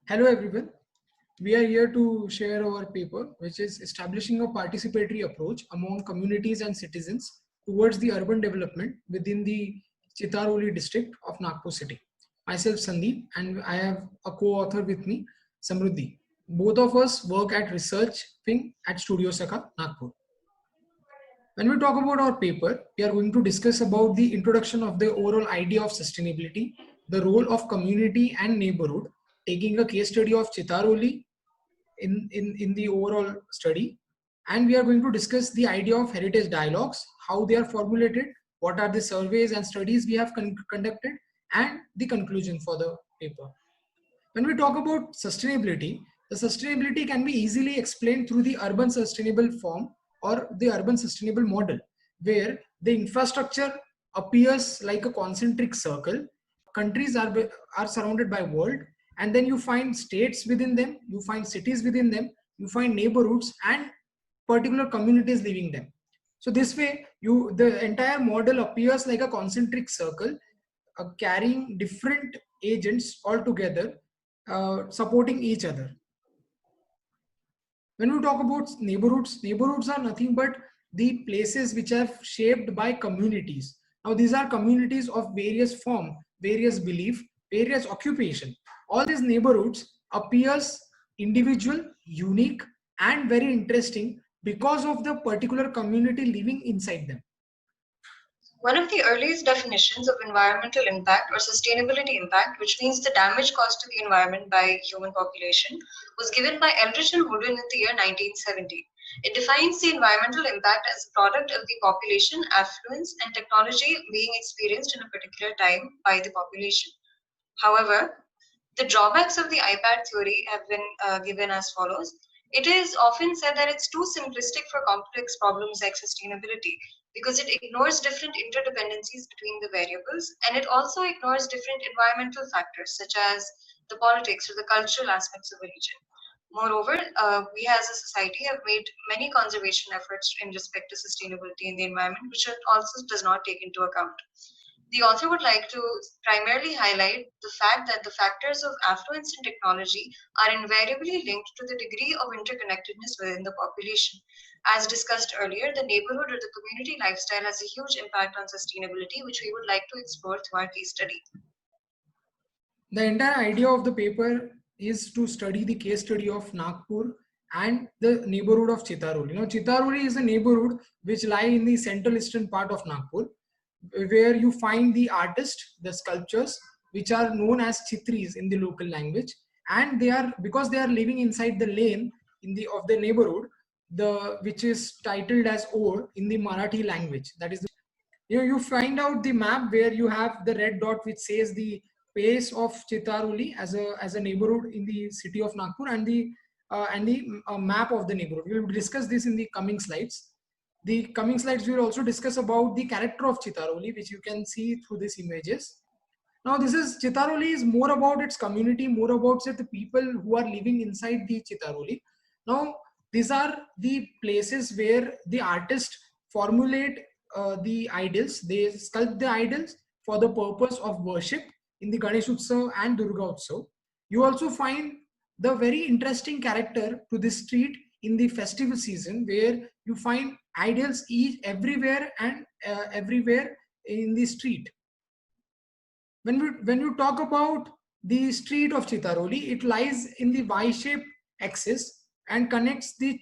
Hello everyone. We are here to share our paper, which is establishing a participatory approach among communities and citizens towards the urban development within the Chitaroli district of Nagpur city. Myself Sandeep, and I have a co-author with me, Samruddhi. Both of us work at research wing at Studio Saka, Nagpur. When we talk about our paper, we are going to discuss about the introduction of the overall idea of sustainability, the role of community and neighborhood, taking a case study of Chitaroli in the overall study. And we are going to discuss the idea of heritage dialogues, how they are formulated, what are the surveys and studies we have conducted, and the conclusion for the paper. When we talk about sustainability, the sustainability can be easily explained through the urban sustainable form or the urban sustainable model, where the infrastructure appears like a concentric circle. Countries are surrounded by world, and then you find states within them, you find cities within them, you find neighborhoods and particular communities living them. So this way, the entire model appears like a concentric circle, carrying different agents all together, supporting each other. When we talk about neighborhoods, neighborhoods are nothing but the places which are shaped by communities. Now these are communities of various form, various belief, various occupation. All these neighborhoods appears individual, unique, and very interesting because of the particular community living inside them. One of the earliest definitions of environmental impact or sustainability impact, which means the damage caused to the environment by human population, was given by Eldridge and Woodin in the year 1970. It defines the environmental impact as a product of the population, affluence, and technology being experienced in a particular time by the population. However, the drawbacks of the IPAD theory have been given as follows. It is often said that it's too simplistic for complex problems like sustainability because it ignores different interdependencies between the variables, and it also ignores different environmental factors such as the politics or the cultural aspects of a region. Moreover, we as a society have made many conservation efforts in respect to sustainability in the environment, which it also does not take into account. The author would like to primarily highlight the fact that the factors of affluence and technology are invariably linked to the degree of interconnectedness within the population. As discussed earlier, the neighborhood or the community lifestyle has a huge impact on sustainability, which we would like to explore through our case study. The entire idea of the paper is to study the case study of Nagpur and the neighborhood of Chitaroli. Chitaroli is a neighborhood which lie in the central eastern part of Nagpur, where you find the artists, the sculptures, which are known as chitris in the local language, and they are, because they are living inside the lane in the of the neighborhood, the which is titled as Ode in the Marathi language. That is, you find out the map where you have the red dot which says the pace of Chitaroli as a neighborhood in the city of Nagpur, and the map of the neighborhood. We will discuss this in the coming slides. The coming slides will also discuss about the character of Chitaroli, which you can see through these images. Now, this is Chitaroli is more about its community, more about the people who are living inside the Chitaroli. Now, these are the places where the artists formulate the idols. They sculpt the idols for the purpose of worship in the Ganesh Utsav and Durga Utsav. You also find the very interesting character to this street in the festival season, where you find idols everywhere and everywhere in the street. When you talk about the street of Chitaroli, it lies in the Y-shaped axis and connects the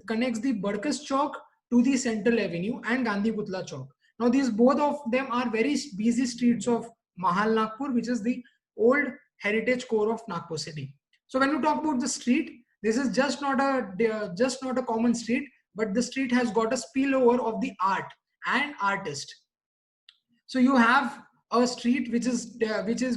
Barkas Chowk to the Central Avenue and Gandhi Putla Chowk. Now these both of them are very busy streets of Mahal Nagpur, which is the old heritage core of Nagpur city. So when you talk about the street, this is just not a common street, but the street has got a spillover of the art and artist. So you have a street which has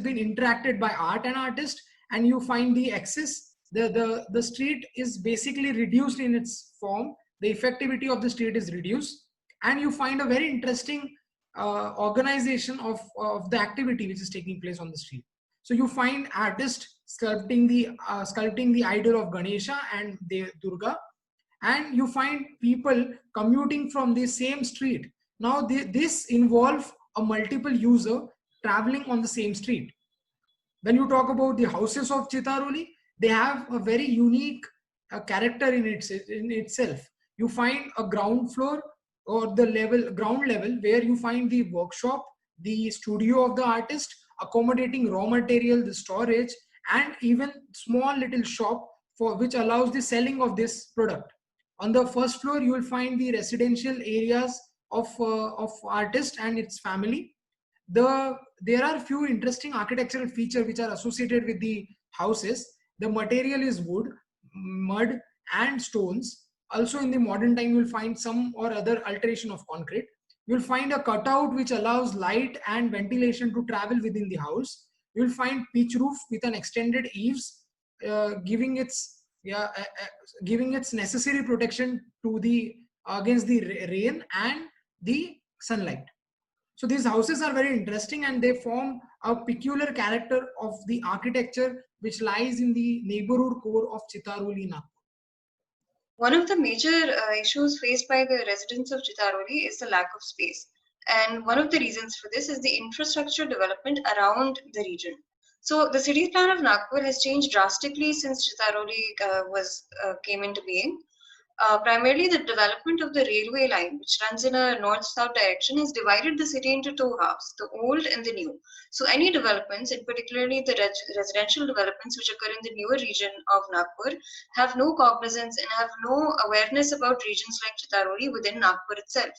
been interacted by art and artist, and you find the axis. The street is basically reduced in its form. The effectivity of the street is reduced, and you find a very interesting organization of the activity which is taking place on the street. So you find artists sculpting the idol of Ganesha and the Durga, and you find people commuting from the same street. Now this involves a multiple user traveling on the same street. When you talk about the houses of Chitaroli, they have a very unique character in itself. You find a ground floor or the ground level where you find the workshop, the studio of the artist, accommodating raw material, the storage, and even small little shop for which allows the selling of this product. On the first floor, you will find the residential areas of artist and its family. There are few interesting architectural features which are associated with the houses. The material is wood, mud, and stones. Also, in the modern time, you'll find some or other alteration of concrete. You'll find a cutout which allows light and ventilation to travel within the house. You'll find pitch roof with an extended eaves, giving its giving its necessary protection to the against the rain and the sunlight. So these houses are very interesting and they form a peculiar character of the architecture which lies in the neighborhood core of Chitaroli, Nagpur. One of the major issues faced by the residents of Chitaroli is the lack of space. And one of the reasons for this is the infrastructure development around the region. So the city plan of Nagpur has changed drastically since Chitaroli came into being. Primarily, the development of the railway line, which runs in a north-south direction, has divided the city into two halves, the old and the new. So, any developments, and particularly the residential developments which occur in the newer region of Nagpur, have no cognizance and have no awareness about regions like Chitaroli within Nagpur itself.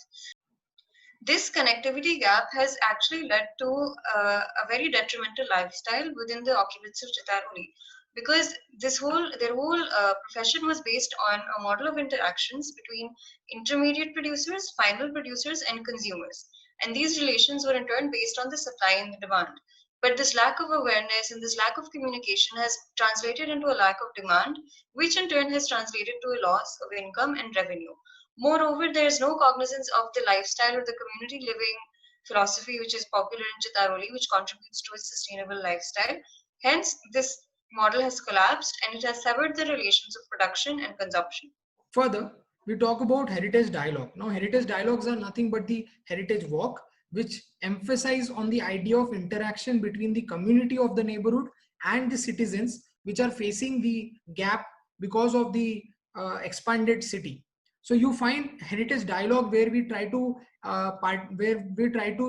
This connectivity gap has actually led to a very detrimental lifestyle within the occupants of Chitaroli, because their whole profession was based on a model of interactions between intermediate producers, final producers, and consumers, and these relations were in turn based on the supply and the demand. But this lack of awareness and this lack of communication has translated into a lack of demand, which in turn has translated to a loss of income and revenue. Moreover, there is no cognizance of the lifestyle or the community living philosophy which is popular in Chitaroli, which contributes to a sustainable lifestyle. Hence, this model has collapsed and it has severed the relations of production and consumption. Further, we talk about heritage dialogue. Now, heritage dialogues are nothing but the heritage walk, which emphasize on the idea of interaction between the community of the neighborhood and the citizens, which are facing the gap because of the expanded city. So you find heritage dialogue where we try to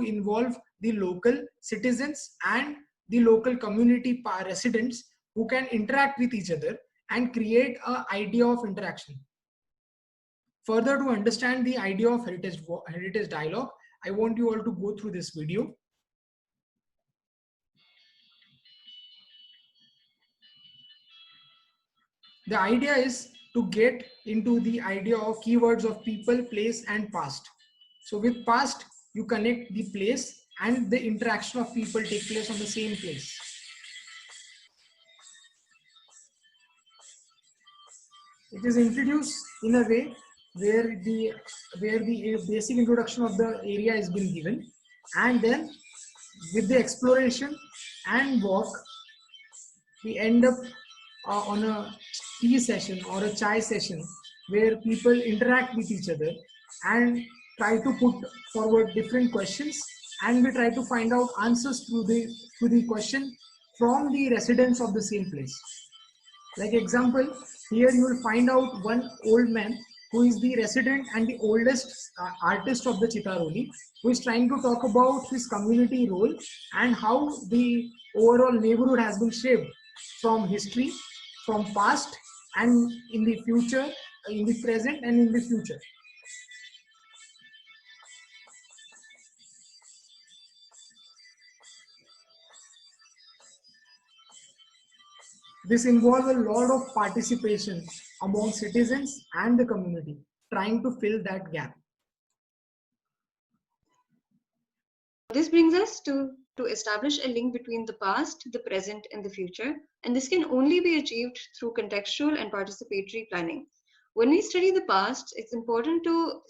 involve the local citizens and the local community residents who can interact with each other and create an idea of interaction. Further, to understand the idea of heritage dialogue, I want you all to go through this video. The idea is to get into the idea of keywords of people, place, and past. So with past, you connect the place and the interaction of people take place on the same place. It is introduced in a way where the basic introduction of the area has been given, and then with the exploration and walk, we end up on a tea session or a chai session where people interact with each other and try to put forward different questions, and we try to find out answers to the question from the residents of the same place. Like example, here you will find out one old man who is the resident and the oldest artist of the Chitaroli, who is trying to talk about his community role and how the overall neighborhood has been shaped from history, from past, and in the future, in the present, and in the future. This involves a lot of participation among citizens and the community, trying to fill that gap. This brings us to establish a link between the past, the present, and the future, and this can only be achieved through contextual and participatory planning. When we study the past, it's important to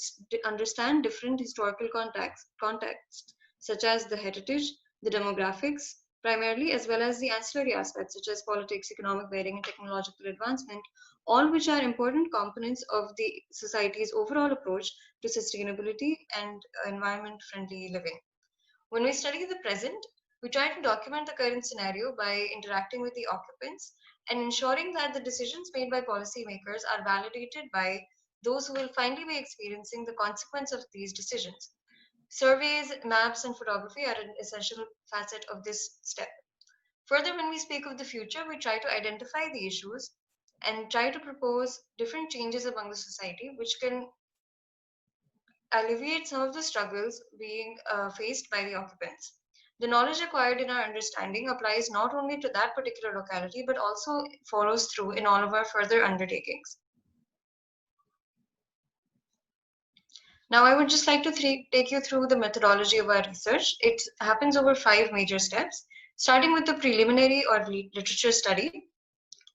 understand different historical contexts, such as the heritage, the demographics, primarily, as well as the ancillary aspects, such as politics, economic bearing, and technological advancement, all which are important components of the society's overall approach to sustainability and environment-friendly living. When we study the present, we try to document the current scenario by interacting with the occupants and ensuring that the decisions made by policymakers are validated by those who will finally be experiencing the consequence of these decisions. Surveys, maps, and photography are an essential facet of this step. Further, when we speak of the future, we try to identify the issues and try to propose different changes among the society which can alleviate some of the struggles being faced by the occupants. The knowledge acquired in our understanding applies not only to that particular locality but also follows through in all of our further undertakings. Now, I would just like to take you through the methodology of our research. It happens over 5 major steps, starting with the preliminary or literature study,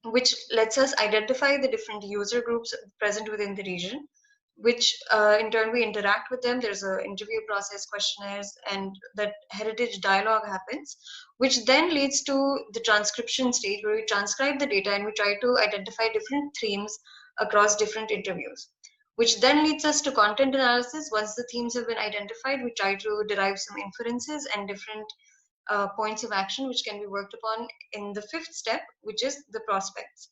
which lets us identify the different user groups present within the region, which in turn we interact with them. There's an interview process, questionnaires, and that heritage dialogue happens, which then leads to the transcription stage where we transcribe the data and we try to identify different themes across different interviews, which then leads us to content analysis. Once the themes have been identified, we try to derive some inferences and different points of action which can be worked upon in the 5th step, which is the prospects.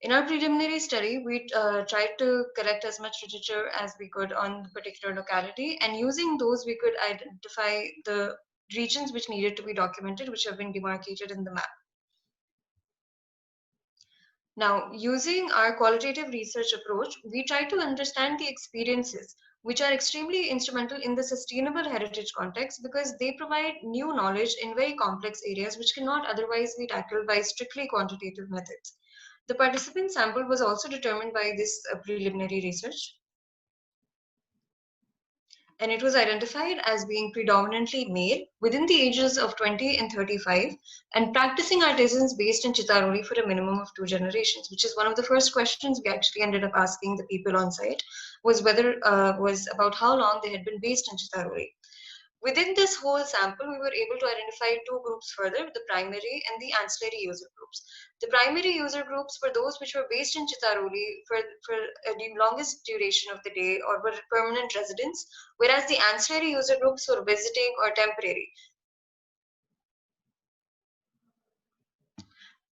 In our preliminary study, we tried to collect as much literature as we could on the particular locality, and using those, we could identify the regions which needed to be documented, which have been demarcated in the map. Now, using our qualitative research approach, we try to understand the experiences which are extremely instrumental in the sustainable heritage context because they provide new knowledge in very complex areas which cannot otherwise be tackled by strictly quantitative methods. The participant sample was also determined by this preliminary research, and it was identified as being predominantly male within the ages of 20 and 35 and practicing artisans based in Chitaroli for a minimum of 2 generations, which is one of the first questions we actually ended up asking the people on site, was about how long they had been based in Chitaroli. Within this whole sample, we were able to identify 2 groups further, the primary and the ancillary user groups. The primary user groups were those which were based in Chitaroli for the longest duration of the day or were permanent residents, whereas the ancillary user groups were visiting or temporary.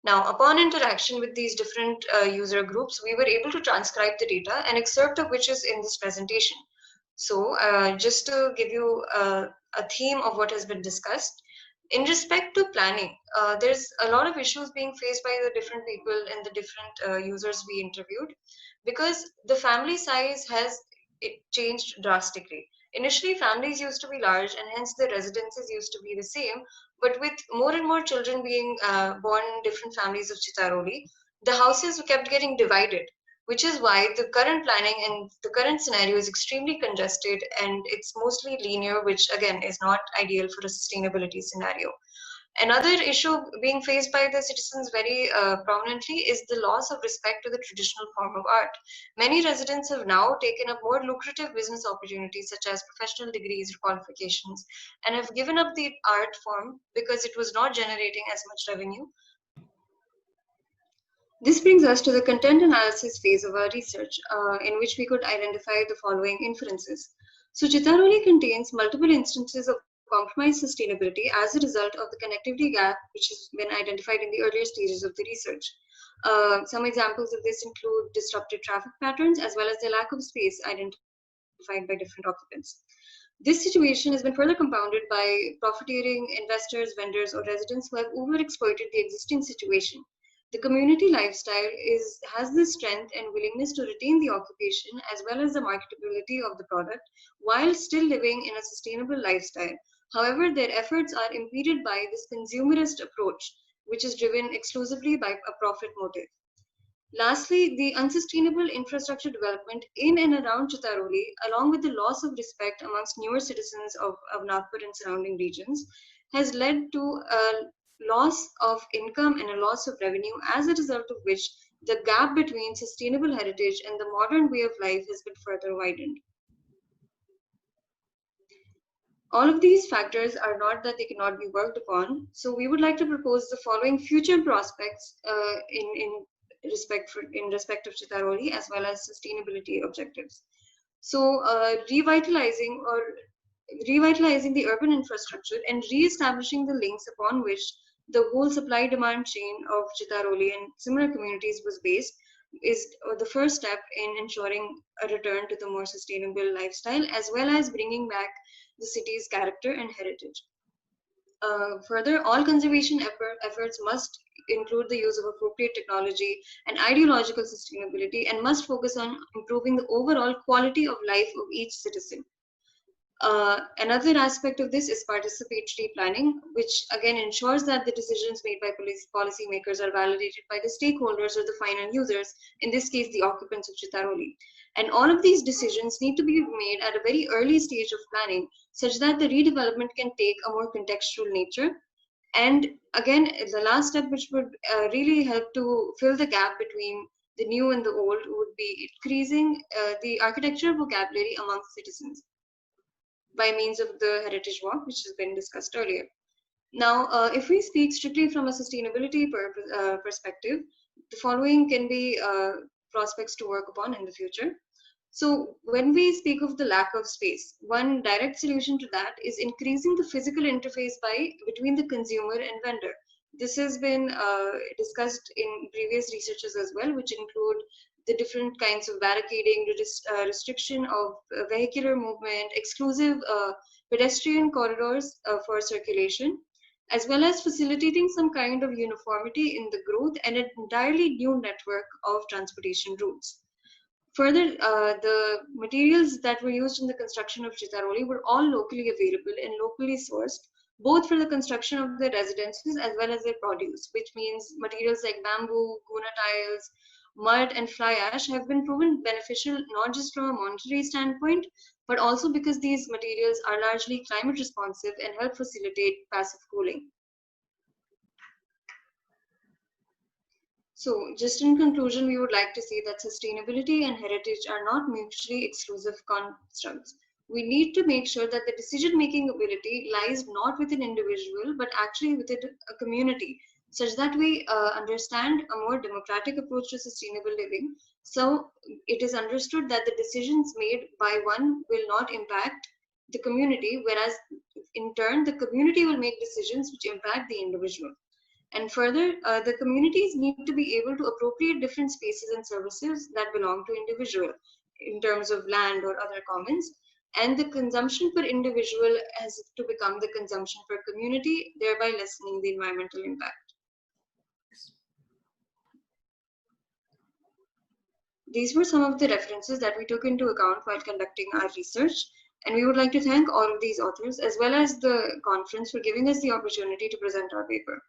Now, upon interaction with these different user groups, we were able to transcribe the data, an excerpt of which is in this presentation. So just to give you a theme of what has been discussed, in respect to planning, there's a lot of issues being faced by the different people and the different users we interviewed because the family size has changed drastically. Initially, families used to be large and hence the residences used to be the same. But with more and more children being born in different families of Chitaroli, the houses kept getting divided, which is why the current planning and the current scenario is extremely congested and it's mostly linear, which again is not ideal for a sustainability scenario. Another issue being faced by the citizens very prominently is the loss of respect to the traditional form of art. Many residents have now taken up more lucrative business opportunities such as professional degrees or qualifications and have given up the art form because it was not generating as much revenue. This brings us to the content analysis phase of our research, in which we could identify the following inferences. So Chitaroli contains multiple instances of compromised sustainability as a result of the connectivity gap, which has been identified in the earlier stages of the research. Some examples of this include disrupted traffic patterns as well as the lack of space identified by different occupants. This situation has been further compounded by profiteering investors, vendors, or residents who have overexploited the existing situation. The community lifestyle has the strength and willingness to retain the occupation as well as the marketability of the product while still living in a sustainable lifestyle. However, their efforts are impeded by this consumerist approach, which is driven exclusively by a profit motive. Lastly, the unsustainable infrastructure development in and around Chitaroli, along with the loss of respect amongst newer citizens of Nagpur and surrounding regions, has led to a loss of income and a loss of revenue, as a result of which the gap between sustainable heritage and the modern way of life has been further widened. All of these factors are not that they cannot be worked upon. So we would like to propose the following future prospects in respect of Chitaroli as well as sustainability objectives. So revitalizing the urban infrastructure and re-establishing the links upon which the whole supply-demand chain of Chitaroli and similar communities was based, is the first step in ensuring a return to the more sustainable lifestyle, as well as bringing back the city's character and heritage. Further, all conservation efforts must include the use of appropriate technology and ideological sustainability, and must focus on improving the overall quality of life of each citizen. Another aspect of this is participatory planning, which again ensures that the decisions made by policymakers are validated by the stakeholders or the final users, in this case, the occupants of Chitaroli. And all of these decisions need to be made at a very early stage of planning, such that the redevelopment can take a more contextual nature. And again, the last step, which would really help to fill the gap between the new and the old, would be increasing the architectural vocabulary among citizens by means of the Heritage Walk, which has been discussed earlier. Now, if we speak strictly from a sustainability perspective, the following can be prospects to work upon in the future. So when we speak of the lack of space, one direct solution to that is increasing the physical interface between the consumer and vendor. This has been discussed in previous researches as well, which include the different kinds of barricading, restriction of vehicular movement, exclusive pedestrian corridors for circulation, as well as facilitating some kind of uniformity in the growth and an entirely new network of transportation routes. Further, the materials that were used in the construction of Chitaroli were all locally available and locally sourced, both for the construction of the residences as well as their produce, which means materials like bamboo, guna tiles, mud, and fly ash have been proven beneficial not just from a monetary standpoint, but also because these materials are largely climate responsive and help facilitate passive cooling. So, just in conclusion, we would like to say that sustainability and heritage are not mutually exclusive constructs. We need to make sure that the decision-making ability lies not with an individual, but actually within a community, such that we understand a more democratic approach to sustainable living. So, it is understood that the decisions made by one will not impact the community, whereas in turn, the community will make decisions which impact the individual. And further, the communities need to be able to appropriate different spaces and services that belong to individual in terms of land or other commons. And the consumption per individual has to become the consumption per community, thereby lessening the environmental impact. These were some of the references that we took into account while conducting our research. And we would like to thank all of these authors as well as the conference for giving us the opportunity to present our paper.